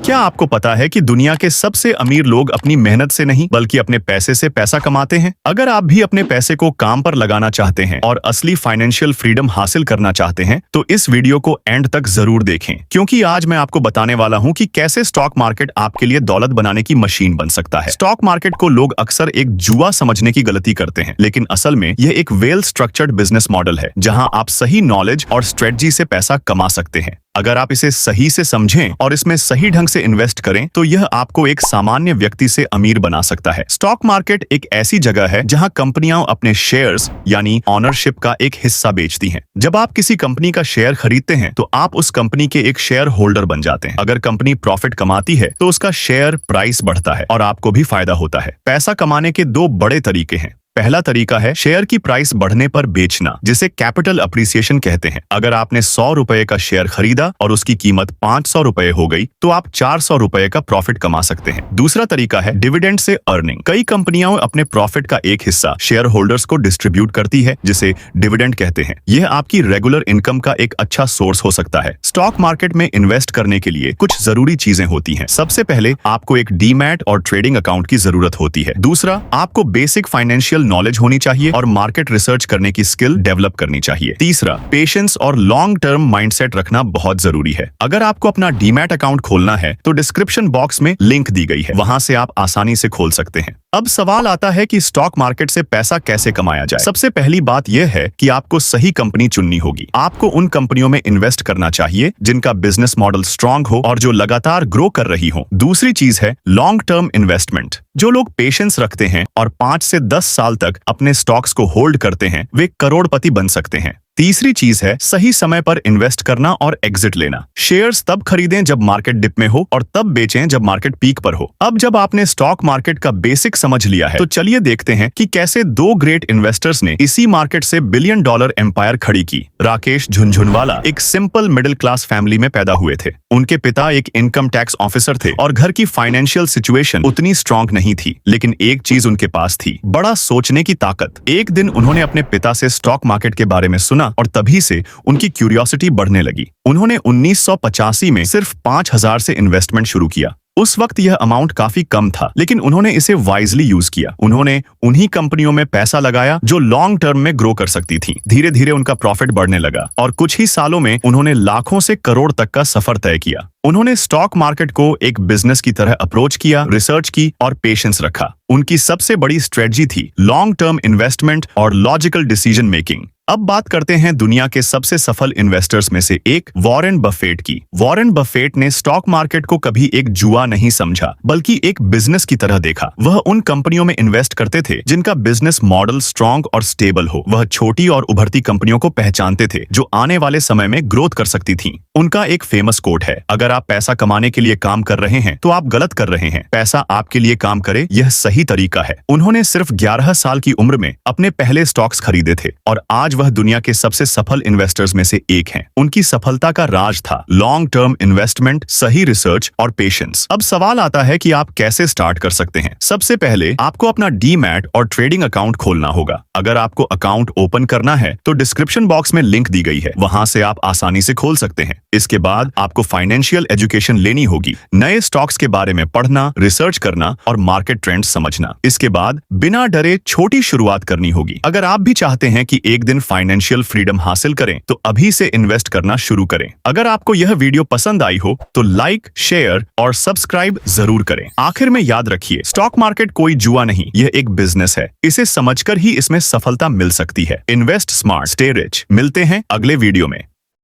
क्या आपको पता है कि दुनिया के सबसे अमीर लोग अपनी मेहनत से नहीं बल्कि अपने पैसे से पैसा कमाते हैं? अगर आप भी अपने पैसे को काम पर लगाना चाहते हैं और असली फाइनेंशियल फ्रीडम हासिल करना चाहते हैं तो इस वीडियो को एंड तक जरूर देखें, क्योंकि आज मैं आपको बताने वाला हूं कि कैसे स्टॉक मार्केट आपके लिए दौलत बनाने की मशीन बन सकता है। स्टॉक मार्केट को लोग अक्सर एक जुआ समझने की गलती करते हैं, लेकिन असल में यह एक वेल स्ट्रक्चर्ड बिजनेस मॉडल है जहां आप सही नॉलेज और स्ट्रेटजी से पैसा कमा सकते हैं। अगर आप इसे सही से समझें और इसमें सही ढंग से इन्वेस्ट करें तो यह आपको एक सामान्य व्यक्ति से अमीर बना सकता है। स्टॉक मार्केट एक ऐसी जगह है जहां कंपनियां अपने शेयर्स यानी ऑनरशिप का एक हिस्सा बेचती हैं। जब आप किसी कंपनी का शेयर खरीदते हैं तो आप उस कंपनी के एक शेयर होल्डर बन जाते हैं। अगर कंपनी प्रॉफिट कमाती है तो उसका शेयर प्राइस बढ़ता है और आपको भी फायदा होता है। पैसा कमाने के दो बड़े तरीके हैं। पहला तरीका है शेयर की प्राइस बढ़ने पर बेचना, जिसे कैपिटल अप्रिसिएशन कहते हैं। अगर आपने 100 रुपए का शेयर खरीदा और उसकी कीमत 500 रुपए हो गई तो आप 400 रुपए का प्रॉफिट कमा सकते हैं। दूसरा तरीका है डिविडेंड से अर्निंग। कई कंपनियां अपने प्रॉफिट का एक हिस्सा शेयर होल्डर्स को डिस्ट्रीब्यूट करती है, जिसे डिविडेंड कहते हैं। यह आपकी रेगुलर इनकम का एक अच्छा सोर्स हो सकता है। स्टॉक मार्केट में इन्वेस्ट करने के लिए कुछ जरूरी चीजें होती हैं। सबसे पहले आपको एक डीमैट और ट्रेडिंग अकाउंट की जरूरत होती है। दूसरा, आपको बेसिक फाइनेंशियल नॉलेज होनी चाहिए और मार्केट रिसर्च करने की स्किल डेवलप करनी चाहिए। तीसरा, पेशेंस और लॉन्ग टर्म माइंडसेट रखना बहुत जरूरी है। अगर आपको अपना डीमैट अकाउंट खोलना है तो डिस्क्रिप्शन बॉक्स में लिंक दी गई है, वहां से आप आसानी से खोल सकते हैं। अब सवाल आता है कि स्टॉक मार्केट से पैसा कैसे कमाया जाए। सबसे पहली बात यह है कि आपको सही कंपनी चुननी होगी। आपको उन कंपनियों में इन्वेस्ट करना चाहिए जिनका बिजनेस मॉडल स्ट्रांग हो और जो लगातार ग्रो कर रही हो। दूसरी चीज है लॉन्ग टर्म इन्वेस्टमेंट। जो लोग पेशेंस रखते हैं और 5 से 10 साल तक अपने स्टॉक्स को होल्ड करते हैं वे करोड़पति बन सकते हैं। तीसरी चीज है सही समय पर इन्वेस्ट करना और एग्जिट लेना। शेयर्स तब खरीदें जब मार्केट डिप में हो और तब बेचें जब मार्केट पीक पर हो। अब जब आपने स्टॉक मार्केट का बेसिक समझ लिया है तो चलिए देखते हैं कि कैसे दो ग्रेट इन्वेस्टर्स ने इसी मार्केट से बिलियन डॉलर एम्पायर खड़ी की। राकेश झुनझुनवाला एक सिंपल मिडिल क्लास फैमिली में पैदा हुए थे। उनके पिता एक इनकम टैक्स ऑफिसर थे और घर की फाइनेंशियल सिचुएशन उतनी स्ट्रांग नहीं थी, लेकिन एक चीज उनके पास थी, बड़ा सोचने की ताकत। एक दिन उन्होंने अपने पिता से स्टॉक मार्केट के बारे में सुना और तभी से उनकी क्यूरियोसिटी बढ़ने लगी। उन्होंने 1985 में सिर्फ 5,000 से इन्वेस्टमेंट शुरू किया। उस वक्त यह अमाउंट काफी कम था, लेकिन उन्होंने इसे वाइजली यूज किया। उन्होंने उन्हीं कंपनियों में पैसा लगाया जो लॉन्ग टर्म में ग्रो कर सकती थी। धीरे धीरे उनका प्रॉफिट बढ़ने लगा और कुछ ही सालों में उन्होंने लाखों से करोड़ तक का सफर तय किया। उन्होंने स्टॉक मार्केट को एक बिजनेस की तरह अप्रोच किया, रिसर्च की और पेशेंस रखा। उनकी सबसे बड़ी स्ट्रेटजी थी लॉन्ग टर्म इन्वेस्टमेंट और लॉजिकल डिसीजन मेकिंग। अब बात करते हैं दुनिया के सबसे सफल इन्वेस्टर्स में से एक वॉरेन बफेट की। वॉरेन बफेट ने स्टॉक मार्केट को कभी एक जुआ नहीं समझा, बल्कि एक बिजनेस की तरह देखा। वह उन कंपनियों में इन्वेस्ट करते थे जिनका बिजनेस मॉडल स्ट्रांग और स्टेबल हो। वह छोटी और उभरती कंपनियों को पहचानते थे जो आने वाले समय में ग्रोथ कर सकती थीं। उनका एक फेमस कोट है, अगर आप पैसा कमाने के लिए काम कर रहे हैं तो आप गलत कर रहे हैं। पैसा आपके लिए काम करे, यह सही तरीका है। उन्होंने सिर्फ 11 साल की उम्र में अपने पहले स्टॉक्स खरीदे थे और आज वह दुनिया के सबसे सफल इन्वेस्टर्स में से एक हैं। उनकी सफलता का राज था लॉन्ग टर्म इन्वेस्टमेंट, सही रिसर्च और पेशेंस। अब सवाल आता है कि आप कैसे स्टार्ट कर सकते हैं। सबसे पहले आपको अपना डीमैट और ट्रेडिंग अकाउंट खोलना होगा। अगर आपको अकाउंट ओपन करना है तो डिस्क्रिप्शन बॉक्स में लिंक दी गई है, वहां से आप आसानी से खोल सकते हैं। इसके बाद आपको फाइनेंशियल एजुकेशन लेनी होगी, नए स्टॉक्स के बारे में पढ़ना, रिसर्च करना और मार्केट ट्रेंड्स समझना। इसके बाद बिना डरे छोटी शुरुआत करनी होगी। अगर आप भी चाहते हैं कि एक दिन फाइनेंशियल फ्रीडम हासिल करें तो अभी से इन्वेस्ट करना शुरू करें। अगर आपको यह वीडियो पसंद आई हो तो लाइक, शेयर और सब्सक्राइब जरूर करें। आखिर में याद रखिए, स्टॉक मार्केट कोई जुआ नहीं, यह एक बिजनेस है। इसे समझकर ही इसमें सफलता मिल सकती है। Invest smart, stay rich. मिलते हैं अगले वीडियो में।